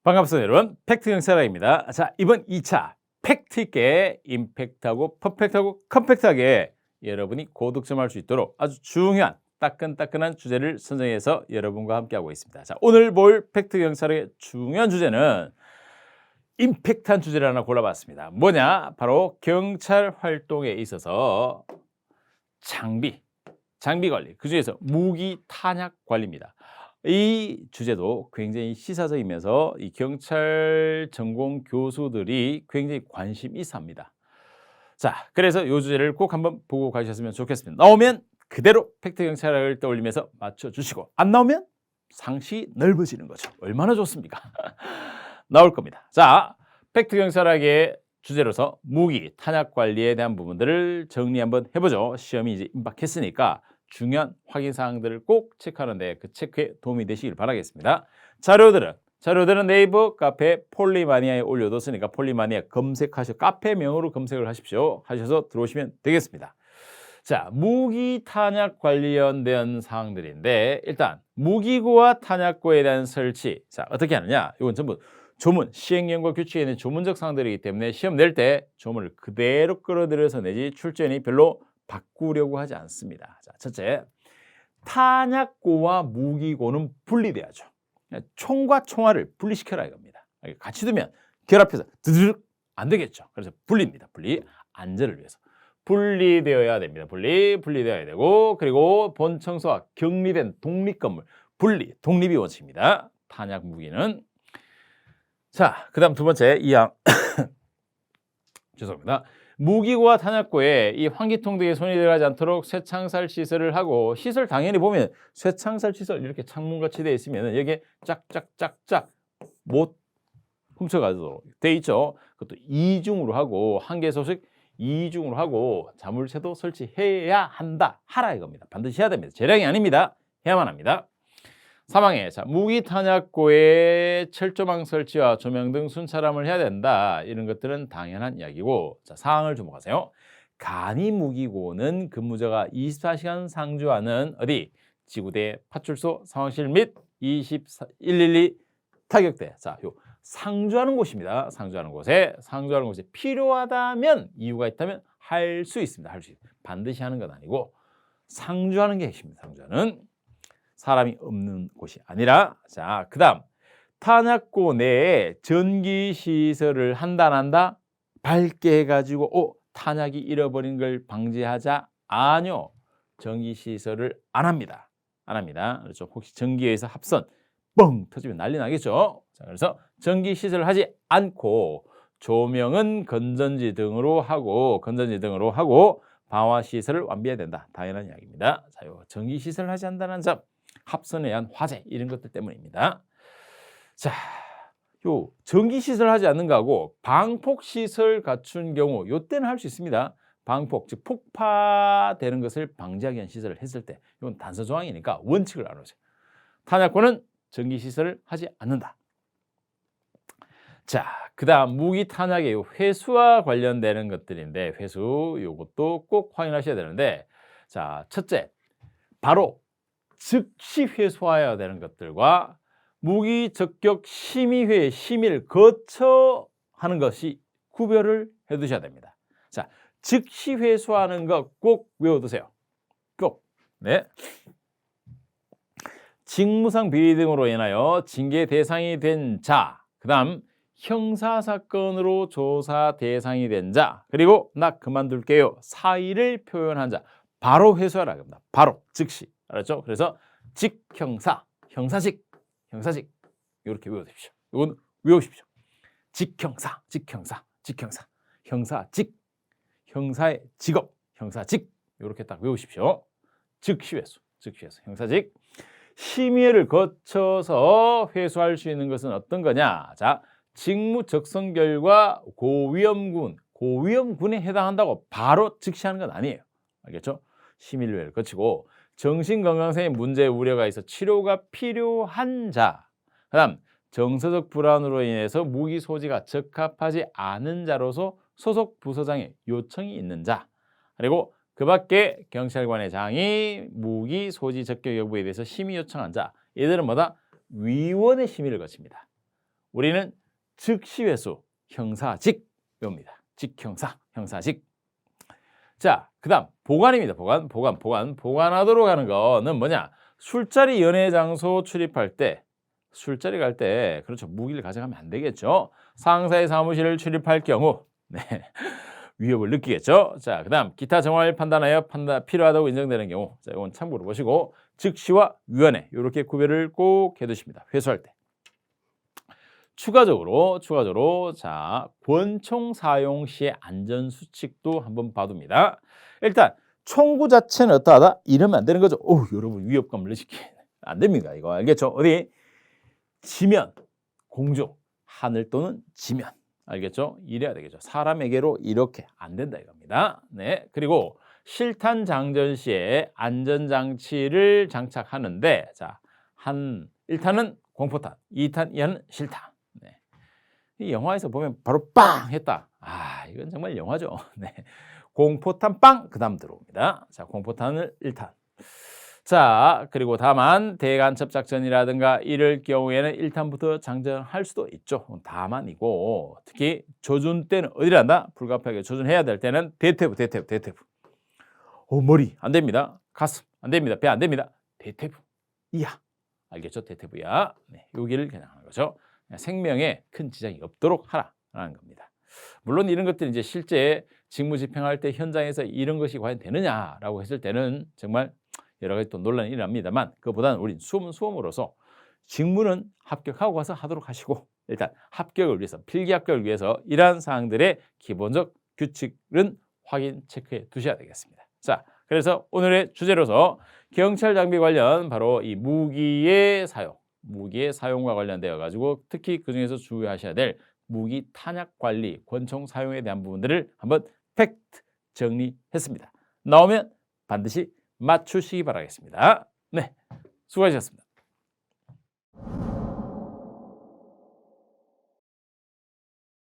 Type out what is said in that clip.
반갑습니다, 여러분. 팩트 경찰학입니다. 자, 이번 2차 팩트 있게 임팩트하고 퍼펙트하고 컴팩트하게 여러분이 고득점할 수 있도록 아주 중요한 따끈따끈한 주제를 선정해서 여러분과 함께하고 있습니다. 자, 오늘 볼 팩트 경찰학의 중요한 주제는 임팩트한 주제를 하나 골라봤습니다. 뭐냐? 바로 경찰 활동에 있어서 장비 관리, 그중에서 무기 탄약 관리입니다. 이 주제도 굉장히 시사적이면서 이 경찰 전공 교수들이 굉장히 관심 있어 합니다. 자, 그래서 이 주제를 꼭 한번 보고 가셨으면 좋겠습니다. 나오면 그대로 팩트 경찰학을 떠올리면서 맞춰주시고, 안 나오면 상식이 넓어지는 거죠. 얼마나 좋습니까? 나올 겁니다. 자, 팩트 경찰학의 주제로서 무기 탄약 관리에 대한 부분들을 정리 한번 해보죠. 시험이 이제 임박했으니까 중요한 확인 사항들을 꼭 체크하는데 그 체크에 도움이 되시길 바라겠습니다. 자료들은 네이버 카페 폴리마니아에 올려뒀으니까 폴리마니아 카페명으로 검색을 하십시오. 하셔서 들어오시면 되겠습니다. 자, 무기 탄약 관련된 사항들인데, 일단 무기고와 탄약고에 대한 설치. 자, 어떻게 하느냐? 이건 전부 조문, 시행령과 규칙에 있는 조문적 사항들이기 때문에 시험 낼 때 조문을 그대로 끌어들여서 내지 출제원이 별로 바꾸려고 하지 않습니다. 자, 첫째, 탄약고와 무기고는 분리돼야죠. 총과 총알을 분리시켜라 이겁니다. 같이 두면 결합해서 드르륵 안 되겠죠. 그래서 분리입니다. 분리, 안전을 위해서 분리되어야 됩니다. 분리되어야 되고, 그리고 본청소와 격리된 독립건물 분리, 독립이 원칙입니다. 탄약 무기는. 자, 그다음 두 번째 이항 죄송합니다. 무기고와 탄약고에 이 환기통 등에 손이 들어가지 않도록 쇠창살 시설을 하고, 시설 당연히 보면 쇠창살 시설 이렇게 창문같이 되어 있으면 여기에 짝짝짝짝 못 훔쳐가도록 돼 있죠. 그것도 이중으로 하고, 한개 소식 이중으로 하고, 자물쇠도 설치해야 한다. 하라 이겁니다. 반드시 해야 됩니다. 재량이 아닙니다. 해야만 합니다. 사망에, 자, 무기 탄약고에 철조망 설치와 조명 등 순찰함을 해야 된다. 이런 것들은 당연한 이야기고, 자, 사항을 주목하세요. 간이 무기고는 근무자가 24시간 상주하는 어디? 지구대, 파출소, 상황실 및 112 타격대. 자, 요 상주하는 곳입니다. 상주하는 곳에 필요하다면, 이유가 있다면 할 수 있습니다. 할 수 있습니다. 반드시 하는 건 아니고 상주하는 게 핵심입니다. 상주하는. 사람이 없는 곳이 아니라. 자, 그다음 탄약고 내에 전기 시설을 한다 안 한다? 밝게 해가지고 탄약이 잃어버린 걸 방지하자? 아니요, 전기 시설을 안 합니다. 그렇죠. 혹시 전기에서 합선 뻥 터지면 난리 나겠죠. 자, 그래서 전기 시설을 하지 않고 조명은 건전지 등으로 하고 방화 시설을 완비해야 된다. 당연한 이야기입니다. 자, 요 전기 시설을 하지 않는다는 점, 합선에 의한 화재 이런 것들 때문입니다. 자, 요 전기 시설 하지 않는 거하고 방폭 시설 갖춘 경우, 요때는 할 수 있습니다. 방폭, 즉 폭파되는 것을 방지하기 위한 시설을 했을 때, 이건 단서 조항이니까 원칙을 알아보세요. 탄약고는 전기 시설을 하지 않는다. 자, 그다음 무기 탄약의 회수와 관련되는 것들인데, 회수 요것도 꼭 확인하셔야 되는데, 자, 첫째, 바로 즉시 회수해야 되는 것들과 무기 적격 심의회 심의를 거쳐 하는 것이 구별을 해 두셔야 됩니다. 자, 즉시 회수하는 거 꼭 외워두세요. 꼭. 네. 직무상 비리 등으로 인하여 징계 대상이 된 자, 그다음 형사사건으로 조사 대상이 된 자, 그리고 나 그만둘게요 사의를 표현한 자, 바로 회수하라 합니다. 바로, 즉시. 알았죠? 그래서 직형사, 형사직 이렇게 외워두십시오. 이건 외우십시오. 직형사, 형사직, 형사의 직업, 형사직 이렇게 딱 외우십시오. 즉시 회수, 형사직. 심의를 거쳐서 회수할 수 있는 것은 어떤 거냐? 자, 직무 적성 결과 고위험군에 해당한다고 바로 즉시하는 건 아니에요. 알겠죠? 심의를 거치고 정신건강상의 문제 우려가 있어 치료가 필요한 자, 그다음 정서적 불안으로 인해서 무기 소지가 적합하지 않은 자로서 소속 부서장의 요청이 있는 자, 그리고 그 밖에 경찰관의 장이 무기 소지 적격 여부에 대해서 심의 요청한 자, 이들은 뭐다? 위원회 심의를 거칩니다. 우리는 즉시회수 형사직 외웁니다. 직형사, 형사직. 자, 그다음 보관입니다. 보관하도록 하는 거는 뭐냐? 술자리 연애 장소 출입할 때, 술자리 갈 때 그렇죠. 무기를 가져가면 안 되겠죠. 상사의 사무실을 출입할 경우 네. 위협을 느끼겠죠. 자, 그다음 기타 정황을 판단하여 필요하다고 인정되는 경우, 자, 이건 참고로 보시고 즉시와 위헌에 이렇게 구별을 꼭 해두십니다. 회수할 때. 추가적으로 자, 권총 사용 시의 안전 수칙도 한번 봐둡니다. 일단 총구 자체는 어떠하다? 이러면 안 되는 거죠. 여러분 위협감을 느끼게 안 됩니다. 이거 알겠죠? 어디 지면 공중 하늘 또는 지면 알겠죠? 이래야 되겠죠. 사람에게로 이렇게 안 된다 이겁니다. 네. 그리고 실탄 장전 시에 안전 장치를 장착하는데 자, 1탄은 공포탄, 2탄 이하는 실탄. 네. 이 영화에서 보면 바로 빵 했다. 이건 정말 영화죠. 네. 공포탄 빵 그다음 들어옵니다. 자, 공포탄을 1탄. 자, 그리고 다만 대간첩 작전이라든가 이럴 경우에는 1탄부터 장전할 수도 있죠. 다만이고 특히 조준 때는 어디를 한다? 불가피하게 조준해야 될 때는 대퇴부. 머리 안 됩니다. 가슴 안 됩니다. 배 안 됩니다. 대퇴부 이하. 알겠죠? 대퇴부 이하. 네, 여기를 그냥 하는 거죠. 생명에 큰 지장이 없도록 하라라는 겁니다. 물론 이런 것들이 이제 실제 직무 집행할 때 현장에서 이런 것이 과연 되느냐라고 했을 때는 정말 여러 가지 또 논란이 일어납니다만 그보다는 우린 수험으로서 직무는 합격하고 가서 하도록 하시고 일단 합격을 위해서 필기 합격을 위해서 이러한 사항들의 기본적 규칙은 확인 체크해 두셔야 되겠습니다. 자, 그래서 오늘의 주제로서 경찰 장비 관련 바로 이 무기의 사용과 관련되어 가지고 특히 그중에서 주의하셔야 될 무기 탄약 관리, 권총 사용에 대한 부분들을 한번 팩트 정리했습니다. 나오면 반드시 맞추시기 바라겠습니다. 네, 수고하셨습니다.